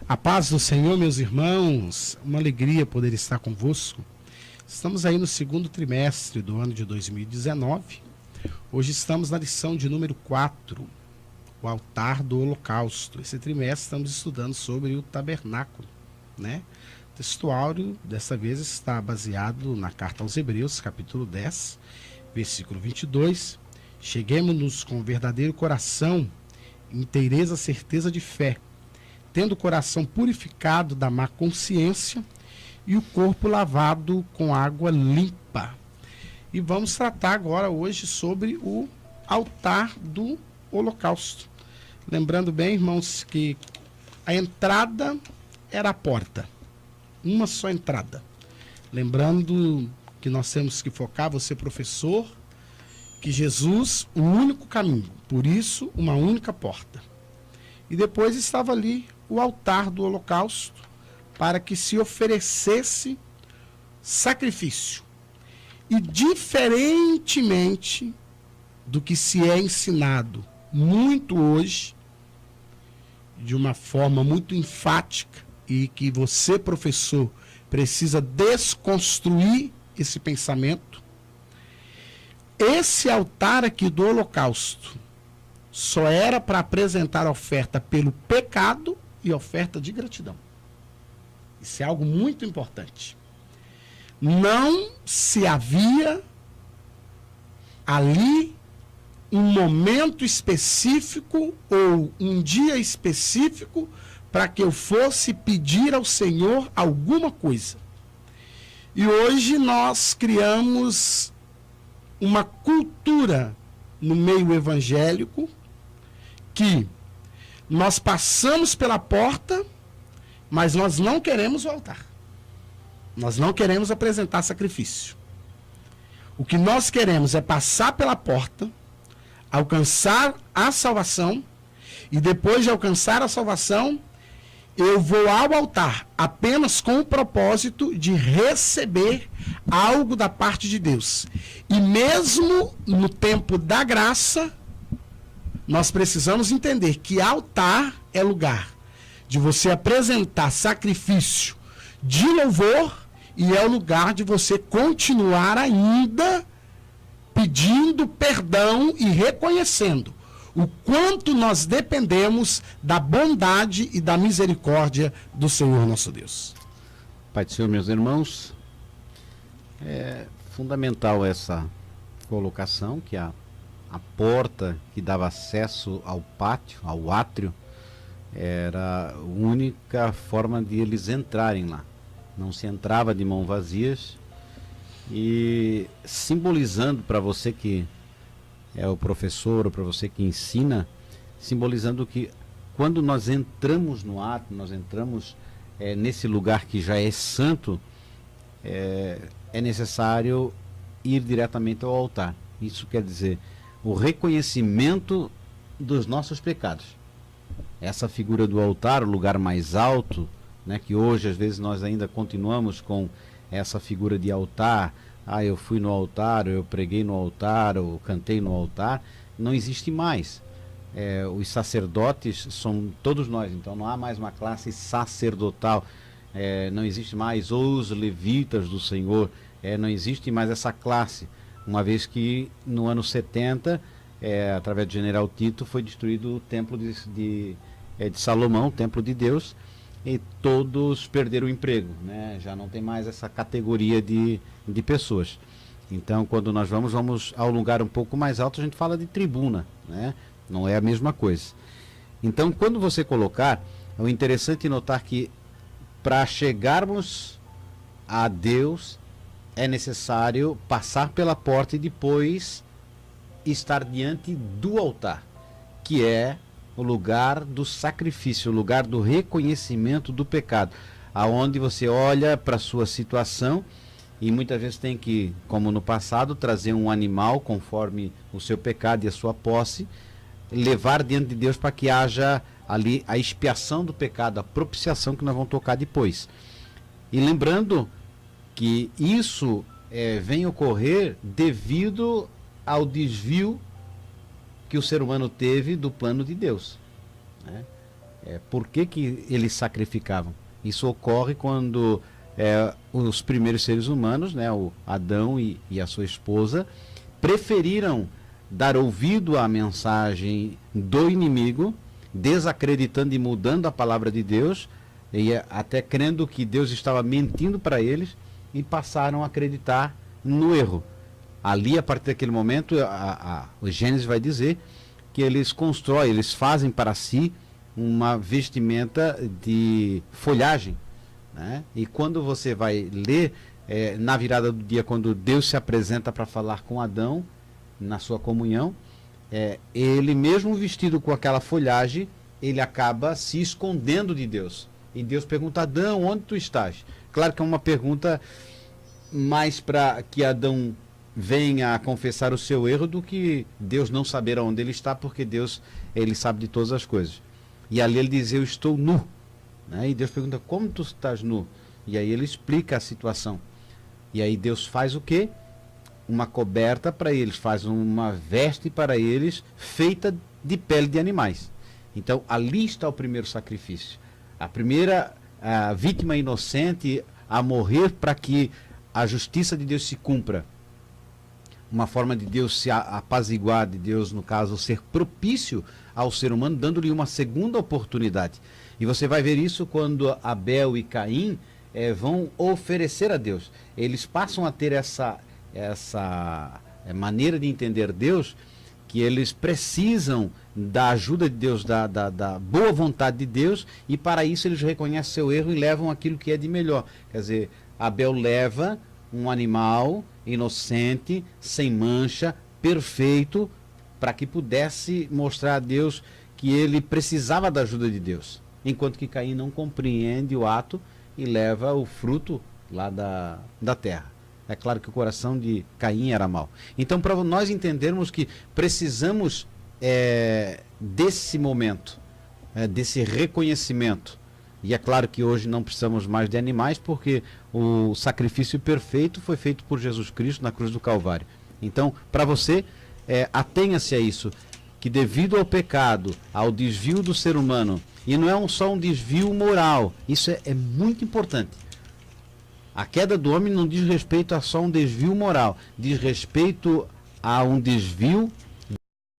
A paz do Senhor, meus irmãos, uma alegria poder estar convosco. Estamos aí no segundo trimestre do ano de 2019. Hoje estamos na lição de número 4, o altar do holocausto. Esse trimestre estamos estudando sobre o tabernáculo, né? O textuário dessa vez está baseado na carta aos Hebreus, capítulo 10, versículo 22. Cheguemos-nos com verdadeiro coração, inteireza, certeza de fé, tendo o coração purificado da má consciência e o corpo lavado com água limpa. E vamos tratar agora hoje sobre o altar do holocausto. Lembrando bem, irmãos, que a entrada era a porta, uma só entrada. Lembrando que nós temos que focar, você professor, que Jesus, o único caminho, por isso uma única porta. E depois estava ali o altar do holocausto, para que se oferecesse sacrifício. E diferentemente do que se é ensinado muito hoje, de uma forma muito enfática, e que você, professor, precisa desconstruir esse pensamento, esse altar aqui do holocausto só era para apresentar oferta pelo pecado e oferta de gratidão. Isso é algo muito importante. Não se havia ali um momento específico ou um dia específico para que eu fosse pedir ao Senhor alguma coisa. E hoje nós criamos uma cultura no meio evangélico que nós passamos pela porta, mas nós não queremos o altar. Nós não queremos apresentar sacrifício. O que nós queremos é passar pela porta, alcançar a salvação, e depois de alcançar a salvação, eu vou ao altar apenas com o propósito de receber algo da parte de Deus. E mesmo no tempo da graça, nós precisamos entender que altar é lugar de você apresentar sacrifício de louvor e é o lugar de você continuar ainda pedindo perdão e reconhecendo o quanto nós dependemos da bondade e da misericórdia do Senhor nosso Deus. Pai do Senhor, meus irmãos, é fundamental essa colocação, que a porta que dava acesso ao pátio, ao átrio, era a única forma de eles entrarem lá. Não se entrava de mãos vazias. E simbolizando para você que é o professor, ou para você que ensina, simbolizando que quando nós entramos no átrio, nós entramos nesse lugar que já é santo, é necessário ir diretamente ao altar. Isso quer dizer o reconhecimento dos nossos pecados. Essa figura do altar, o lugar mais alto, né, que hoje às vezes nós ainda continuamos com essa figura de altar. Eu fui no altar, eu preguei no altar, eu cantei no altar. Não existe mais. Os sacerdotes são todos nós, então não há mais uma classe sacerdotal. Não existe mais os levitas do Senhor. Não existe mais essa classe. Uma vez que no ano 70, através do general Tito, foi destruído o templo de Salomão, o templo de Deus, e todos perderam o emprego, né? Já não tem mais essa categoria de pessoas. Então, quando nós vamos ao lugar um pouco mais alto, a gente fala de tribuna, né? Não é a mesma coisa. Então, quando você colocar, é interessante notar que para chegarmos a Deus, é necessário passar pela porta e depois estar diante do altar, que é o lugar do sacrifício, o lugar do reconhecimento do pecado, aonde você olha para a sua situação e muitas vezes tem que, como no passado, trazer um animal conforme o seu pecado e a sua posse, levar diante de Deus para que haja ali a expiação do pecado, a propiciação, que nós vamos tocar depois. E lembrando que isso vem ocorrer devido ao desvio que o ser humano teve do plano de Deus, né? Por que eles sacrificavam? Isso ocorre quando os primeiros seres humanos, né, o Adão e a sua esposa, preferiram dar ouvido à mensagem do inimigo, desacreditando e mudando a palavra de Deus, e até crendo que Deus estava mentindo para eles, e passaram a acreditar no erro. Ali, a partir daquele momento, o Gênesis vai dizer que eles constroem, eles fazem para si uma vestimenta de folhagem, né? E quando você vai ler, na virada do dia, quando Deus se apresenta para falar com Adão, na sua comunhão, ele mesmo vestido com aquela folhagem, ele acaba se escondendo de Deus. E Deus pergunta: Adão, onde tu estás? Claro que é uma pergunta mais para que Adão venha a confessar o seu erro do que Deus não saber onde ele está, porque Deus, ele sabe de todas as coisas. E ali ele diz: eu estou nu, né? E Deus pergunta: como tu estás nu? E aí ele explica a situação. E aí Deus faz o quê? Uma coberta para eles, faz uma veste para eles feita de pele de animais. Então ali está o primeiro sacrifício, a primeira vítima inocente a morrer para que a justiça de Deus se cumpra. Uma forma de Deus se apaziguar, de Deus, no caso, ser propício ao ser humano, dando-lhe uma segunda oportunidade. E você vai ver isso quando Abel e Caim vão oferecer a Deus. Eles passam a ter essa maneira de entender Deus, que eles precisam da ajuda de Deus, da boa vontade de Deus, e para isso eles reconhecem seu erro e levam aquilo que é de melhor. Quer dizer, Abel leva um animal inocente, sem mancha, perfeito, para que pudesse mostrar a Deus que ele precisava da ajuda de Deus. Enquanto que Caim não compreende o ato e leva o fruto lá da terra. É claro que o coração de Caim era mau. Então, para nós entendermos que precisamos desse momento, desse reconhecimento. E é claro que hoje não precisamos mais de animais, porque o sacrifício perfeito foi feito por Jesus Cristo na cruz do Calvário. Então, para você, atenha-se a isso, que devido ao pecado, ao desvio do ser humano, e não é só um desvio moral, isso é muito importante. A queda do homem não diz respeito a só um desvio moral, diz respeito a um desvio